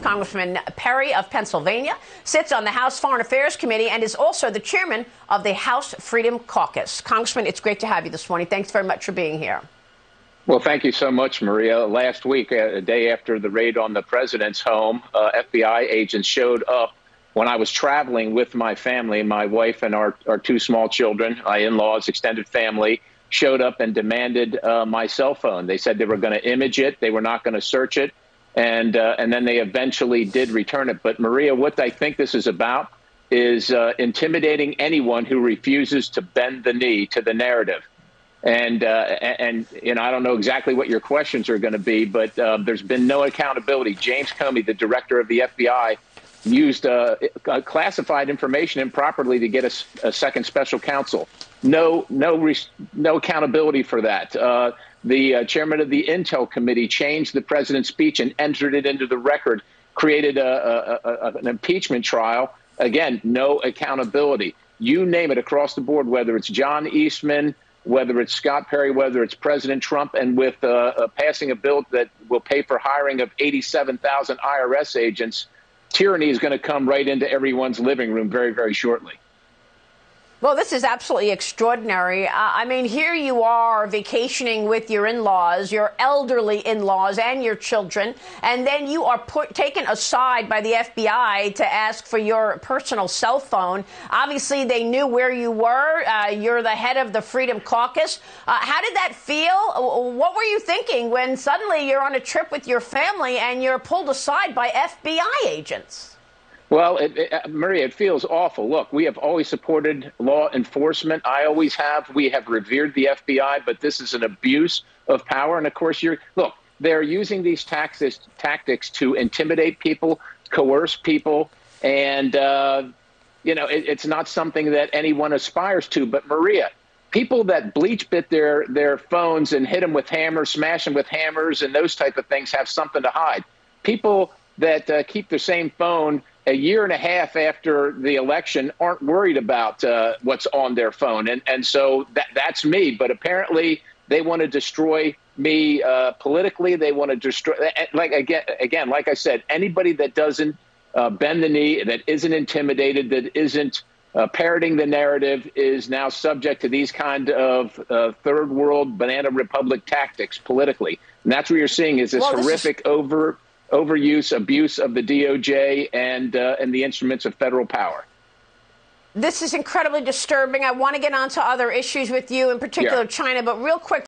with Congressman Perry of Pennsylvania, sits on the House Foreign Affairs Committee, and is also the chairman of the House Freedom Caucus. Congressman, it's great to have you this morning. Thanks very much for being here. Well, thank you so much, Maria. Last week, a day after the raid on the president's home, FBI agents showed up when I was traveling with my family, my wife and our two small children, my in-laws, extended family, showed up and demanded my cell phone. They said they were going to image it. They were not going to search it. And then they eventually did return it. But, Maria, what I think this is about is intimidating anyone who refuses to bend the knee to the narrative. And you know, I don't know exactly what your questions are going to be, but there's been no accountability. James Comey, the director of the FBI, used classified information improperly to get a second special counsel. No accountability for that. The chairman of the Intel Committee changed the president's speech and entered it into the record, created an impeachment trial. Again, no accountability. You name it across the board, whether it's John Eastman, whether it's Scott Perry, whether it's President Trump, and with passing a bill that will pay for hiring of 87,000 IRS agents, tyranny is going to come right into everyone's living room very, very shortly. Well, this is absolutely extraordinary. I mean, here you are vacationing with your in-laws, your elderly in-laws and your children, and then you are taken aside by the FBI to ask for your personal cell phone. Obviously, they knew where you were. You're the head of the Freedom Caucus. How did that feel? What were you thinking when suddenly you're on a trip with your family and you're pulled aside by FBI agents? Well, Maria, it feels awful. Look, we have always supported law enforcement. I always have. We have revered the FBI, but this is an abuse of power. And of course, look, they're using these tactics to intimidate people, coerce people. And, you know, it's not something that anyone aspires to. But Maria, people that bleach bit their phones and hit them with hammers, smash them with hammers and those type of things have something to hide. People that keep the same phone a year and a half after the election aren't worried about what's on their phone. And so that's me. But apparently they want to destroy me politically. They want to destroy, like I said, anybody that doesn't bend the knee, that isn't intimidated, that isn't parroting the narrative is now subject to these kind of third world banana republic tactics politically. And that's what you're seeing is this horrific overuse, abuse of the DOJ and the instruments of federal power. This is incredibly disturbing. I want to get on to other issues with you, in particular China, but real quick,